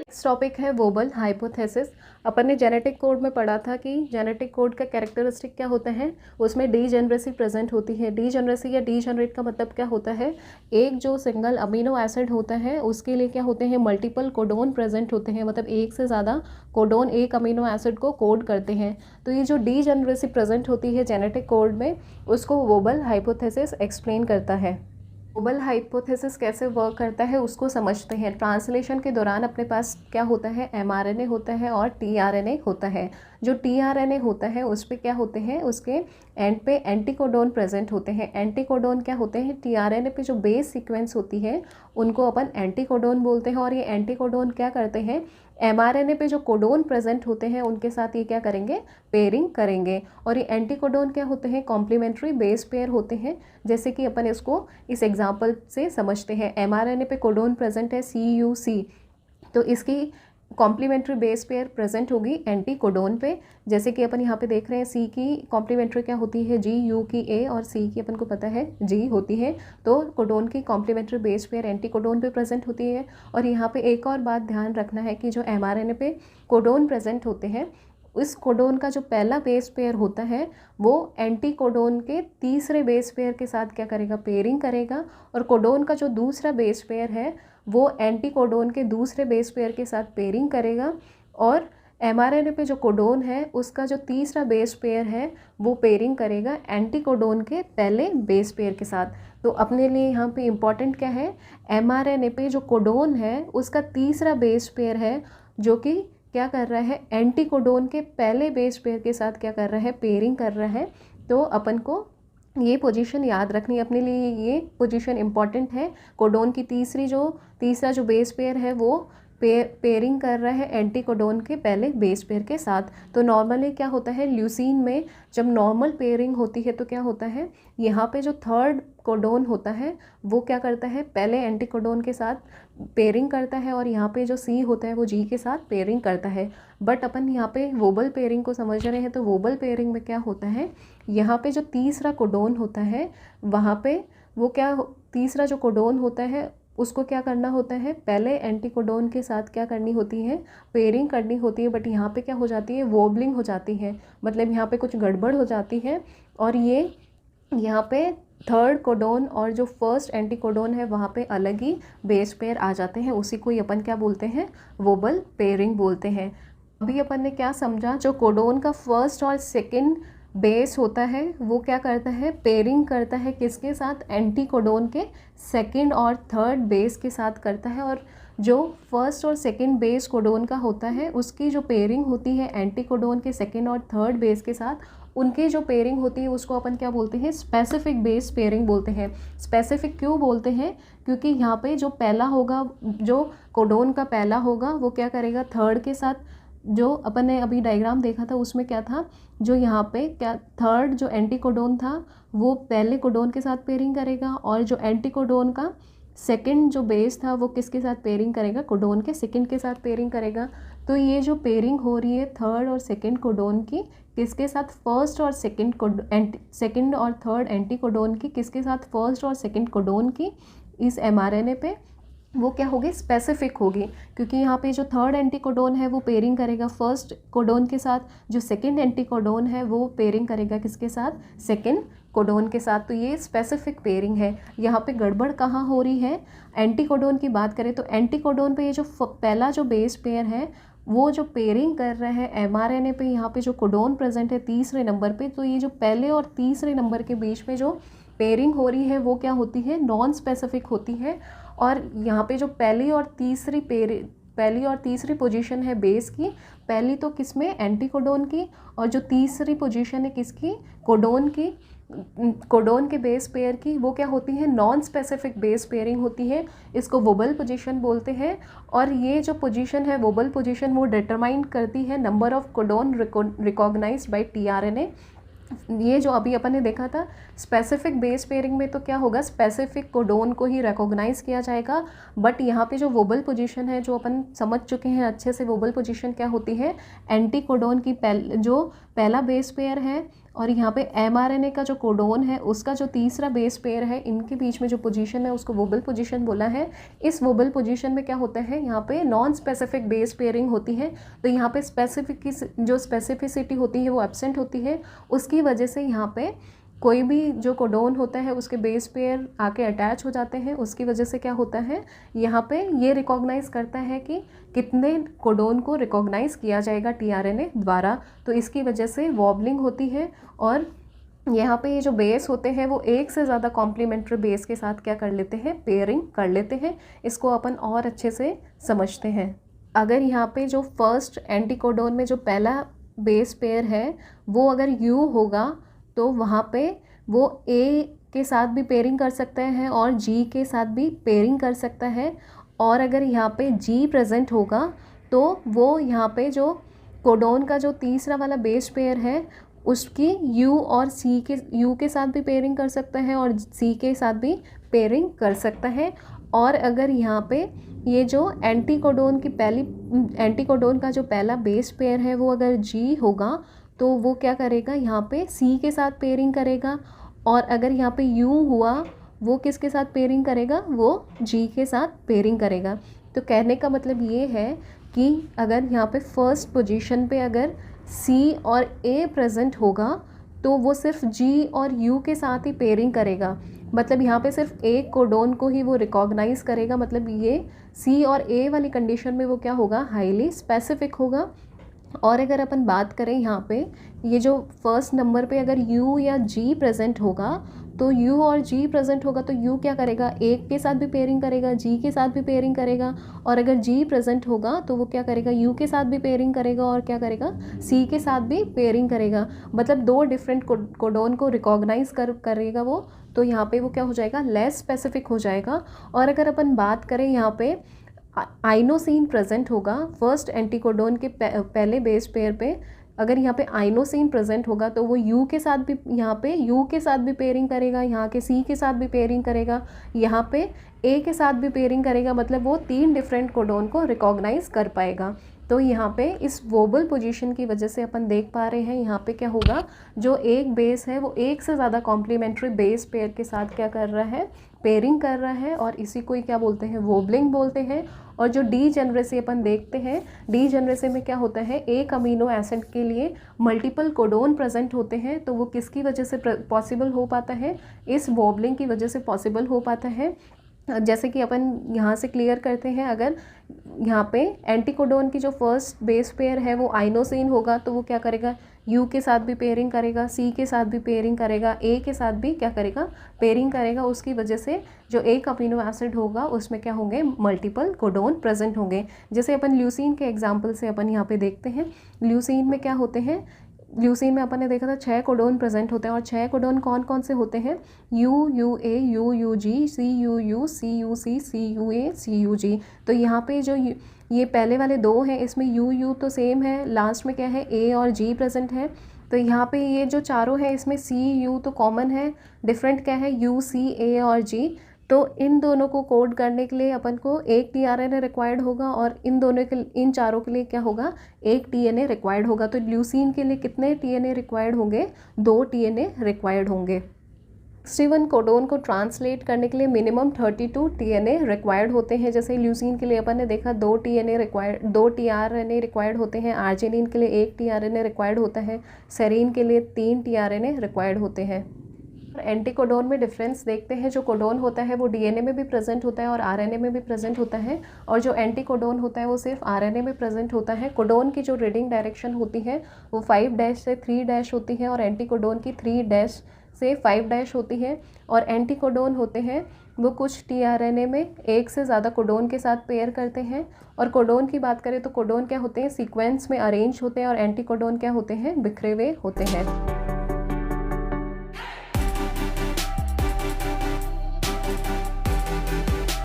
Next topic है wobble hypothesis. अपन ने genetic code में पढ़ा था कि जेनेटिक कोड का कैरेक्टरिस्टिक क्या होता है, उसमें डीजेनरेसी प्रेजेंट होती है। डीजेनरेसी या डीजेनरेट का मतलब क्या होता है, एक जो सिंगल अमीनो एसिड होता है उसके लिए क्या होते हैं, मल्टीपल कोडोन प्रेजेंट होते हैं, मतलब एक से ज़्यादा कोडोन एक अमीनो एसिड को कोड करते हैं। तो ये जो डीजेनरेसी प्रेजेंट होती है जेनेटिक कोड में, उसको वोबल हाइपोथेसिस एक्सप्लेन करता है। वोबल हाइपोथेसिस कैसे वर्क करता है उसको समझते हैं। ट्रांसलेशन के दौरान अपने पास क्या होता है, एमआरएनए होता है और टीआरएनए होता है। जो टीआरएनए होता है उस पे क्या होते हैं, उसके एंड पे एंटीकोडोन प्रेजेंट होते हैं। एंटीकोडोन क्या होते हैं, टीआरएनए पे जो बेस सीक्वेंस होती है उनको अपन एंटीकोडोन बोलते हैं। और ये एंटीकोडोन क्या करते हैं, एमआरएनए पे जो कोडोन प्रेजेंट होते हैं उनके साथ ये क्या करेंगे, पेयरिंग करेंगे। और ये एंटीकोडोन क्या होते हैं, कॉम्प्लीमेंट्री बेस पेयर होते हैं। जैसे कि अपन इसको इस एग्जांपल से समझते हैं। एमआरएनए पे कोडोन प्रेजेंट है CUC, तो इसकी कॉम्प्लीमेंट्री बेस पेयर प्रेजेंट होगी एंटीकोडोन पे। जैसे कि अपन यहाँ पे देख रहे हैं C की कॉम्प्लीमेंट्री क्या होती है, G, U की A और C की अपन को पता है G होती है। तो कोडोन की कॉम्प्लीमेंट्री बेस पेयर एंटीकोडोन पे प्रेजेंट होती है। और यहाँ पे एक और बात ध्यान रखना है कि जो एमआरएनए पे कोडोन प्रेजेंट होते हैं, इस कोडोन का जो पहला बेस पेयर होता है वो एंटीकोडोन के तीसरे बेस पेयर के साथ क्या करेगा, पेयरिंग करेगा। और कोडोन का जो दूसरा बेस पेयर है वो एंटीकोडोन के दूसरे बेस पेयर के साथ पेयरिंग करेगा। और एमआरएनए पे जो कोडोन है उसका जो तीसरा बेस पेयर है वो पेयरिंग करेगा एंटीकोडोन के पहले बेस पेयर के साथ। तो अपने लिए यहाँ पे इम्पॉर्टेंट क्या है, एमआरएनए पे जो कोडोन है उसका तीसरा बेस पेयर है जो कि क्या कर रहा है, एंटीकोडोन के पहले बेस पेयर के साथ क्या कर रहा है, पेयरिंग कर रहा है। तो अपन को ये पोजीशन याद रखनी है, अपने लिए ये पोजीशन इम्पॉर्टेंट है। कोडोन की तीसरा जो बेस पेयर है वो पेयरिंग कर रहा है एंटीकोडोन के पहले बेस पेयर के साथ। तो नॉर्मली क्या होता है, ल्यूसीन में जब नॉर्मल पेयरिंग होती है तो क्या होता है, यहाँ पे जो थर्ड कोडोन होता है वो क्या करता है, पहले एंटीकोडोन के साथ पेयरिंग करता है और यहाँ पे जो C होता है वो G के साथ पेयरिंग करता है। बट अपन यहाँ पे वोबल पेयरिंग को समझ रहे हैं। तो वोबल पेयरिंग में क्या होता है, यहाँ पे जो तीसरा कोडोन होता है वहाँ पे वो तीसरा जो कोडोन होता है उसको क्या करना होता है, पहले एंटीकोडोन के साथ क्या करनी होती है, पेयरिंग करनी होती है। बट यहाँ पे क्या हो जाती है, वोबलिंग हो जाती है, मतलब यहाँ पे कुछ गड़बड़ हो जाती है। और ये यहाँ पे थर्ड कोडोन और जो फर्स्ट एंटीकोडोन है वहाँ पे अलग ही बेस पेयर आ जाते हैं। उसी को ही अपन क्या बोलते हैं, वोबल पेयरिंग बोलते हैं। अभी अपन ने क्या समझा, जो कोडोन का फर्स्ट और सेकंड बेस होता है वो क्या करता है, पेयरिंग करता है किसके साथ, एंटीकोडोन के सेकंड और थर्ड बेस के साथ करता है। और जो फर्स्ट और सेकंड बेस कोडोन का होता है उसकी जो पेयरिंग होती है एंटीकोडोन के सेकंड और थर्ड बेस के साथ, उनकी जो पेयरिंग होती है उसको अपन क्या बोलते हैं, स्पेसिफिक बेस पेयरिंग बोलते हैं। स्पेसिफिक क्यों बोलते हैं, क्योंकि यहाँ पे जो पहला होगा, जो कोडोन का पहला होगा वो क्या करेगा, थर्ड के साथ, जो अपन ने अभी डायग्राम देखा था उसमें क्या था, जो यहाँ पे क्या थर्ड जो एंटीकोडोन था वो पहले कोडोन के साथ पेयरिंग करेगा। और जो एंटीकोडोन का सेकंड जो बेस था वो किसके साथ पेयरिंग करेगा, कोडोन के सेकंड के साथ पेयरिंग करेगा। तो ये जो पेयरिंग हो रही है थर्ड और सेकंड कोडोन की किसके साथ, फर्स्ट और सेकंड और थर्ड एंटीकोडोन की किसके साथ, फर्स्ट और सेकंड कोडोन की, इस एमआरएनए पे वो क्या होगी, स्पेसिफिक होगी। क्योंकि यहाँ पे जो थर्ड एंटीकोडोन है वो पेयरिंग करेगा फर्स्ट कोडोन के साथ, जो सेकंड एंटीकोडोन है वो पेयरिंग करेगा किसके साथ, सेकंड कोडोन के साथ। तो ये स्पेसिफिक पेयरिंग है। यहाँ पे गड़बड़ कहाँ हो रही है, एंटीकोडोन की बात करें तो एंटीकोडोन पे ये जो पहला जो बेस पेयर है वो जो पेयरिंग कर रहा है एमआरएनए पे, यहाँ पे जो कोडोन प्रेजेंट है तीसरे नंबर पे, तो ये जो पहले और तीसरे नंबर के बीच में जो पेयरिंग हो रही है वो क्या होती है, नॉन स्पेसिफिक होती है। और यहाँ पे जो पहली और तीसरी पोजीशन है बेस की, पहली तो किसमें, एंटीकोडोन की, और जो तीसरी पोजीशन है किसकी, कोडोन की, कोडोन के बेस पेयर की, वो क्या होती है, नॉन स्पेसिफिक बेस पेयरिंग होती है। इसको वोबल पोजीशन बोलते हैं। और ये जो पोजीशन है वोबल पोजीशन वो डिटरमाइन करती है number of codon recognised by tRNA. ये जो अभी अपन ने देखा था स्पेसिफिक बेस पेयरिंग में तो क्या होगा, स्पेसिफिक कोडोन को ही रिकॉग्नाइज किया जाएगा। बट यहाँ पे जो वोबल पोजीशन है जो अपन समझ चुके हैं अच्छे से, वोबल पोजीशन क्या होती है, एंटी कोडोन की जो पहला बेस पेयर है और यहाँ पे mRNA का जो कोडोन है उसका जो तीसरा बेस पेयर है, इनके बीच में जो पोजीशन है उसको वोबल पोजीशन बोला है। इस वोबल पोजीशन में क्या होता है, यहाँ पे नॉन स्पेसिफिक बेस पेयरिंग होती है, तो यहाँ पे स्पेसिफिसिटी होती है वो एब्सेंट होती है। उसकी वजह से यहाँ पे कोई भी जो कोडोन होता है उसके बेस पेयर आके अटैच हो जाते हैं। उसकी वजह से क्या होता है, यहाँ पे ये रिकॉग्नाइज़ करता है कि कितने कोडोन को रिकॉग्नाइज़ किया जाएगा टीआरएनए द्वारा, तो इसकी वजह से वॉबलिंग होती है। और यहाँ पे ये जो बेस होते हैं वो एक से ज़्यादा कॉम्प्लीमेंट्री बेस के साथ क्या कर लेते हैं, पेयरिंग कर लेते हैं। इसको अपन और अच्छे से समझते हैं। अगर यहाँ पे जो फर्स्ट एंटीकोडोन में जो पहला बेस पेयर है वो अगर यू होगा तो वहाँ पे वो ए के साथ भी पेयरिंग कर सकते हैं और जी के साथ भी पेयरिंग कर सकता है। और अगर यहाँ पे जी प्रेजेंट होगा तो वो यहाँ पे जो कोडोन का जो तीसरा वाला बेस पेयर है उसकी यू और सी के यू के साथ भी पेयरिंग कर सकता है और सी के साथ भी पेयरिंग कर सकता है। और अगर यहाँ पे ये जो एंटीकोडोन का जो पहला बेस पेयर है वो अगर जी होगा तो वो क्या करेगा, यहाँ पे सी के साथ पेयरिंग करेगा। और अगर यहाँ पे यू हुआ वो किसके साथ पेयरिंग करेगा, वो जी के साथ पेयरिंग करेगा। तो कहने का मतलब ये है कि अगर यहाँ पे फर्स्ट पोजीशन पे अगर सी और ए प्रेजेंट होगा तो वो सिर्फ जी और यू के साथ ही पेयरिंग करेगा। मतलब यहाँ पे सिर्फ एक कोडोन को ही वो रिकॉग्नाइज़ करेगा। मतलब ये सी और ए वाली कंडीशन में वो क्या होगा, हाईली स्पेसिफिक होगा। और अगर अपन बात करें यहाँ पे ये जो फर्स्ट नंबर पे अगर U या G प्रेजेंट होगा तो U और G प्रेजेंट होगा तो U क्या करेगा, एक के साथ भी पेयरिंग करेगा, G के साथ भी पेयरिंग करेगा। और अगर G प्रेजेंट होगा तो वो क्या करेगा, U के साथ भी पेयरिंग करेगा और क्या करेगा, C के साथ भी पेयरिंग करेगा। मतलब दो डिफरेंट कोडोन को रिकॉग्नाइज़ करेगा वो। तो यहाँ पे वो क्या हो जाएगा, लेस स्पेसिफिक हो जाएगा। और अगर अपन बात करें यहाँ पे आइनोसिन प्रेजेंट होगा फर्स्ट एंटीकोडोन के पहले बेस पेयर पे, अगर यहाँ पे आइनोसिन प्रेजेंट होगा तो वो यू के साथ भी यहाँ पे यू के साथ भी पेयरिंग करेगा, यहाँ के सी के साथ भी पेयरिंग करेगा, यहाँ पे ए के साथ भी पेयरिंग करेगा। मतलब वो 3 डिफरेंट कोडोन को रिकॉग्नाइज़ कर पाएगा। तो यहाँ पे इस वोबल पोजीशन की वजह से अपन देख पा रहे हैं यहाँ पे क्या होगा, जो एक बेस है वो एक से ज़्यादा कॉम्प्लीमेंट्री बेस पेयर के साथ क्या कर रहा है, पेयरिंग कर रहा है। और इसी को ही क्या बोलते हैं, वोबलिंग बोलते हैं। और जो डीजेनरेसी अपन देखते हैं, डीजेनरेसी में क्या होता है, एक अमीनो एसिड के लिए मल्टीपल कोडोन प्रेजेंट होते हैं। तो वो किसकी वजह से पॉसिबल हो पाता है, इस वोबलिंग की वजह से पॉसिबल हो पाता है। जैसे कि अपन यहाँ से क्लियर करते हैं, अगर यहाँ पे एंटीकोडोन की जो फर्स्ट बेस पेयर है वो आइनोसिन होगा तो वो क्या करेगा, यू के साथ भी पेयरिंग करेगा, सी के साथ भी पेयरिंग करेगा, ए के साथ भी क्या करेगा, पेयरिंग करेगा। उसकी वजह से जो एक अमीनो एसिड होगा उसमें क्या होंगे, मल्टीपल कोडोन प्रेजेंट होंगे। जैसे अपन ल्यूसीन के एग्जाम्पल से अपन यहाँ पे देखते हैं, ल्यूसीन में क्या होते हैं, ल्यूसीन में अपन ने देखा था 6 कोडोन प्रेजेंट होते हैं। और 6 कोडोन कौन कौन से होते हैं, U U A U U G C U U C U C C U A C U G. तो यहाँ पे जो ये पहले वाले 2 हैं इसमें यू यू तो सेम है, लास्ट में क्या है, ए और जी प्रेजेंट है। तो यहाँ पे ये जो चारों हैं इसमें सी यू तो कॉमन है, डिफरेंट क्या है, यू सी ए और जी। तो इन दोनों को कोड करने के लिए अपन को एक टीआरएनए रिक्वायर्ड होगा और इन चारों के लिए क्या होगा, एक टीएनए रिक्वायर्ड होगा। तो ल्यूसीन के लिए कितने टीएनए रिक्वायर्ड होंगे, 2 टीएनए रिक्वायर्ड होंगे। 61 कोडोन को ट्रांसलेट करने के लिए मिनिमम 32 टीएनए रिक्वायर्ड होते हैं। जैसे ल्यूसीन के लिए अपन ने देखा 2 टीआरएनए रिक्वायर्ड होते हैं, आर्जिनिन के लिए 1 टीआरएनए रिक्वायर्ड होता है, सेरीन के लिए 3 टीआरएनए रिक्वायर्ड होते हैं। एंटीकोडोन में डिफरेंस देखते हैं, जो कोडोन होता है वो डीएनए में भी प्रेजेंट होता है और आरएनए में भी प्रेजेंट होता है, और जो एंटीकोडोन होता है वो सिर्फ आरएनए में प्रेजेंट होता है। कोडोन की जो रीडिंग डायरेक्शन होती है वो 5' से 3' होती है और एंटीकोडोन की 3' से 5' होती है। और एंटीकोडोन होते हैं वो कुछ टीआरएनए में एक से ज़्यादा कोडोन के साथ पेयर करते हैं। और कोडोन की बात करें तो कोडोन क्या होते हैं, सीक्वेंस में अरेंज होते हैं, और एंटीकोडोन क्या होते हैं, बिखरे हुए होते हैं।